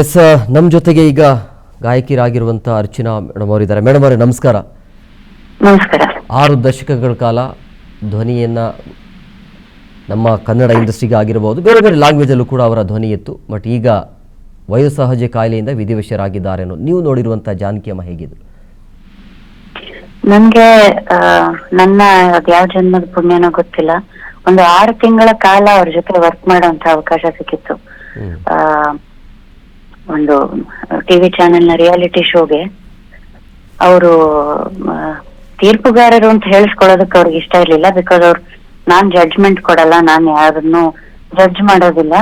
S ನಮ್ಮ ಜೊತೆಗೆ ಈಗ ಗಾಯಕಿರಾಗಿರುವಂಥ ಅರ್ಚನಾ ಮೇಡಮ್ ಅವರಿದ್ದಾರೆ. ಮೇಡಮ್ ಅವರೇ ನಮಸ್ಕಾರ. ನಮಸ್ಕಾರ. 6 ದಶಕಗಳ ಕಾಲ ಧ್ವನಿಯನ್ನು ನಮ್ಮ ಕನ್ನಡ ಇಂಡಸ್ಟ್ರಿಗೆ ಆಗಿರಬಹುದು, ಬೇರೆ ಬೇರೆ ಲ್ಯಾಂಗ್ವೇಜಲ್ಲೂ ಕೂಡ ಅವರ ಧ್ವನಿ ಇತ್ತು. ಬಟ್ ಈಗ ವಯೋಸಹಜ ಕಾಯಿಲೆಯಿಂದ ವಿಧಿವಶರಾಗಿದ್ದಾರೆ ಅನ್ನೋ ನೀವು ನೋಡಿರುವಂಥ ಜಾನಕಿ ಅಮ್ಮ ಹೇಗಿದ್ರು? ನನಗೆ ನನ್ನ ಯಾವ ಜನ್ಮದ ಪುಣ್ಯನೋ ಗೊತ್ತಿಲ್ಲ, ಒಂದು 6 ತಿಂಗಳ ಕಾಲ ಅವ್ರ ಜೊತೆ ವರ್ಕ್ ಮಾಡುವಂತ ಅವಕಾಶ ಸಿಕ್ಕಿತ್ತು. ಒಂದು ಟಿವಿ ಚಾನೆಲ್ ನ ರಿಯಾಲಿಟಿ ಶೋಗೆ ಅವರು ತೀರ್ಪುಗಾರರು ಅಂತ ಹೇಳಿಸ್ಕೊಳ್ಳೋದಕ್ಕೆ ಅವ್ರಿಗೆ ಇಷ್ಟ ಇರ್ಲಿಲ್ಲ. ಬಿಕಾಸ್ ಅವ್ರು ನಾನ್ ಜಡ್ಜ್ಮೆಂಟ್ ಕೊಡಲ್ಲ, ನಾನು ಯಾರನ್ನು ಜಡ್ಜ್ ಮಾಡೋದಿಲ್ಲ,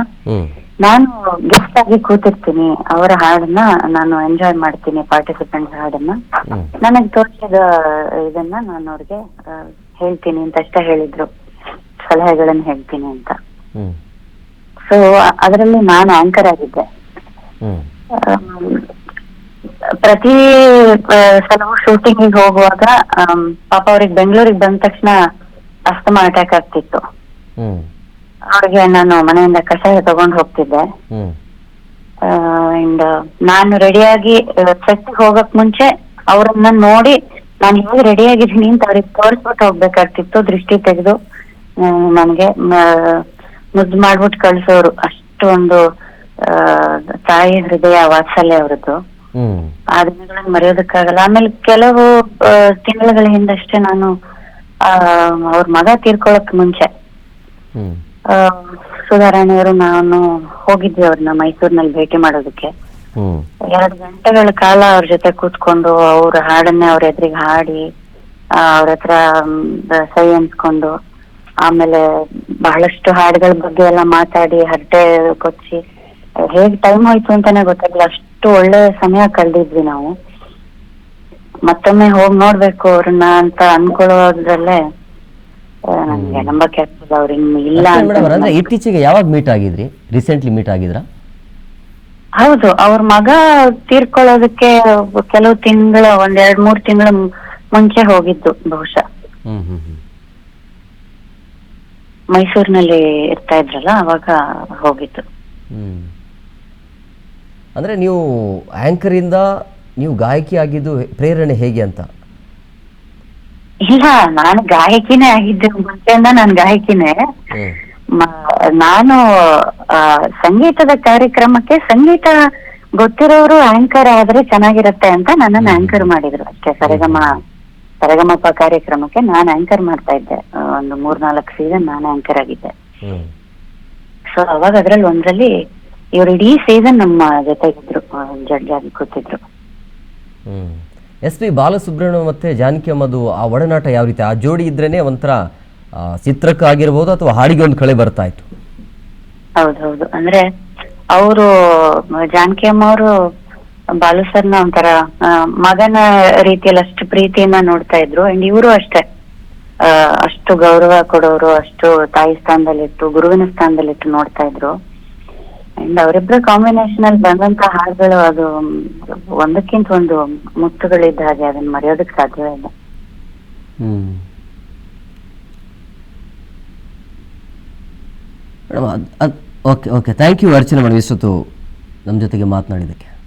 ನಾನು ಗೆಸ್ಟ್ ಆಗಿ ಕೂತಿರ್ತೀನಿ, ಅವರ ಹಾಡನ್ನ ನಾನು ಎಂಜಾಯ್ ಮಾಡ್ತೀನಿ, ಪಾರ್ಟಿಸಿಪೆಂಟ್ ಹಾಡನ್ನ ನನಗೆ ತೋರಿಸಿದ ಇದನ್ನ ನಾನು ಅವ್ರಿಗೆ ಹೇಳ್ತೀನಿ ಅಂತ ಅಷ್ಟೇ ಹೇಳಿದ್ರು, ಸಲಹೆಗಳನ್ನ ಹೇಳ್ತೀನಿ ಅಂತ. ಸೊ ಅದರಲ್ಲಿ ನಾನು ಆಂಕರ್ ಆಗಿದ್ದೆ. ಪ್ರತಿ ಸಲವೂ ಶೂಟಿಂಗ್ ಹೋಗುವಾಗ ಪಾಪ ಅವ್ರಿಗೆ ಬೆಂಗಳೂರಿಗೆ ಬಂದ ತಕ್ಷಣ ಅಸ್ತಮಾ ಅಟ್ಯಾಕ್ ಆಗ್ತಿತ್ತು. ಅವ್ರಿಗೆ ನಾನು ಮನೆಯಿಂದ ಕಷಾಯ ತಗೊಂಡು ಹೋಗ್ತಿದ್ದೆ. ಅಂಡ್ ನಾನು ರೆಡಿಯಾಗಿ ಸೆಟ್ ಹೋಗಕ್ ಮುಂಚೆ ಅವ್ರನ್ನ ನೋಡಿ ನಾನು ಹೇಗೆ ರೆಡಿ ಆಗಿದ್ದೀನಿ ಅಂತ ಅವ್ರಿಗೆ ತೋರಿಸ್ಬಿಟ್ಟು ಹೋಗ್ಬೇಕಾಗ್ತಿತ್ತು. ದೃಷ್ಟಿ ತೆಗೆದು ನನ್ಗೆ ಮುದ್ದು ಮಾಡ್ಬಿಟ್ಟು ಕಳ್ಸೋರು. ಅಷ್ಟು ಒಂದು ತಾಯಿ ಹೃದಯ ವಾತ್ಸಲ್ಯ ಅವರದ್ದು. ಆ ದಿನಗಳನ್ನ ಮರೆಯೋದಕ್ಕಾಗಲ್ಲ. ಆಮೇಲೆ ಕೆಲವು ತಿಂಗಳ ಹಿಂದಷ್ಟೇ ನಾನು ಅವ್ರ ಮಗ ತೀರ್ಕೊಳಕ್ ಮುಂಚೆ ಸುಧಾರಾಣಿಯವರು ನಾನು ಹೋಗಿದ್ವಿ ಅವ್ರನ್ನ ಮೈಸೂರಿನಲ್ಲಿ ಭೇಟಿ ಮಾಡೋದಕ್ಕೆ. 2 ಗಂಟೆಗಳ ಕಾಲ ಅವ್ರ ಜೊತೆ ಕೂತ್ಕೊಂಡು ಅವ್ರ ಹಾಡನ್ನೇ ಅವ್ರ ಎದುರಿಗೆ ಹಾಡಿ ಅವ್ರ ಹತ್ರ ಸೈ ಅನ್ಸ್ಕೊಂಡು ಆಮೇಲೆ ಬಹಳಷ್ಟು ಹಾಡುಗಳ ಬಗ್ಗೆ ಎಲ್ಲ ಮಾತಾಡಿ ಹರಟೆ ಕೊಚ್ಚಿ ಹೇಗ್ ಟೈಮ್ ಹೋಯ್ತು ಅಂತಾನೆ ಗೊತ್ತಾಗಲ್ಲ, ಅಷ್ಟು ಒಳ್ಳೆ ಸಮಯ ಕಳೆದಿದ್ವಿ ನಾವು. ಮತ್ತೊಮ್ಮೆ ಹೋಗಿ ನೋಡ್ಬೇಕು ಅವ್ರನ್ನ ಅಂತ ಅನ್ಕೊಳ್ಳೋದ್ರಲ್ಲೇ ನನ್ಗೆ ನಂಬಕ್ಕೆ ಆಗ್ತದೆ ಅವ್ರ ಇನ್ನು ಇಲ್ಲ ಅಂತ. ಇತ್ತೀಚೆಗೆ ಯಾವಾಗ ಮೀಟ್ ಆಗಿದ್ರಿ? ರೀಸೆಂಟ್ಲಿ ಮೀಟ್ ಆಗಿದ್ರಾ? ಹೌದು, ಅವ್ರ ಮಗ ತೀರ್ಕೊಳ್ಳೋದಕ್ಕೆ ಕೆಲವು ತಿಂಗಳ 1-2-3 ತಿಂಗಳ ಮುಂಚೆ ಹೋಗಿದ್ದು ಬಹುಶಃ. ಮೈಸೂರಿನಲ್ಲಿ ಇರ್ತಾ ಇದ್ರಲ್ಲ ಅವಾಗ ಹೋಗಿದ್ದು. ಅಂದ್ರೆ ನೀವು ಆಂಕರ್ ಇಂದ ನೀವು ಗಾಯಕಿ ಆಗಿದ್ದು ಪ್ರೇರಣೆ ಹೇಗೆ ಅಂತ? ಇಲ್ಲ, ನಾನು ಗಾಯಕಿನೇ ಆಗಿದ್ದೆ ಮುಂಚೆಯಿಂದ. ನಾನು ಗಾಯಕಿನೇ. ನಾನು ಸಂಗೀತದ ಕಾರ್ಯಕ್ರಮಕ್ಕೆ ಸಂಗೀತ ಗೊತ್ತಿರೋರು ಆಂಕರ್ ಆದ್ರೆ ಚೆನ್ನಾಗಿರತ್ತೆ ಅಂತ ನನ್ನನ್ನು ಆಂಕರ್ ಮಾಡಿದ್ರು ಅಷ್ಟೇ. ಸರಿಗಮಪ ಕಾರ್ಯಕ್ರಮಕ್ಕೆ ನಾನು ಆಂಕರ್ ಮಾಡ್ತಾ ಇದ್ದೆ. ಒಂದು 3-4 ಸೀಸನ್ ನಾನು ಆಂಕರ್ ಆಗಿದ್ದೆ. ಸೊ ಅವಾಗ ಅದ್ರಲ್ಲಿ ಒಂದ್ರಲ್ಲಿ ಇವ್ರು ಇಡೀ ಸೀಸನ್ ನಮ್ಮ ಜೊತೆಗಿದ್ರು, ಜಡ್ಜ್ ಆಗಿ ಕೂತಿದ್ರು. ಎಸ್ ಪಿ ಬಾಲಸುಬ್ರಹ್ಮಣ್ಯ ಮತ್ತೆ ಜಾನಕಿ ಅಮ್ಮದು ಆ ಒಡನಾಟ ಯಾವ ರೀತಿ? ಆ ಜೋಡಿ ಇದ್ರೇನೆ ಒಂಥರ ಚಿತ್ರಕ್ಕಾಗಿರ್ಬೋದು ಅಥವಾ ಹಾಡಿಗೆ ಒಂದು ಕಳೆ ಬರ್ತಾ ಇತ್ತು. ಹೌದೌದು, ಅಂದ್ರೆ ಅವರು ಜಾನಕಿ ಅಮ್ಮ ಅವರು ಬಾಲು ಸರ್ನ ಒಂಥರ ಮಗನ ರೀತಿಯಲ್ಲಿ ಅಷ್ಟು ಪ್ರೀತಿಯನ್ನ ನೋಡ್ತಾ ಇದ್ರು. ಅಂಡ್ ಇವರು ಅಷ್ಟೇ ಅಷ್ಟು ಗೌರವ ಕೊಡೋರು, ಅಷ್ಟು ತಾಯಿ ಸ್ಥಾನದಲ್ಲಿಟ್ಟು ಗುರುವಿನ ಸ್ಥಾನದಲ್ಲಿಟ್ಟು ನೋಡ್ತಾ ಇದ್ರು. ಅಂಡ್ ಅವರಿಬ್ಬರ ಕಾಂಬಿನೇಷನ್ ಅಲ್ಲಿ ಬಂದಂತ ಹಾಡುಗಳು ಅದು ಒಂದಕ್ಕಿಂತ ಒಂದು ಮುತ್ತುಗಳಿದ್ದ ಹಾಗೆ, ಅದನ್ನ ಮರೆಯೋದಕ್ಕೆ ಸಾಧ್ಯವೇ ಇಲ್ಲ. Okay thank you Archana madam, ಇಷ್ಟೊತ್ತು ನಮ್ಮ ಜೊತೆಗೆ ಮಾತನಾಡಿದ್ದಕ್ಕೆ.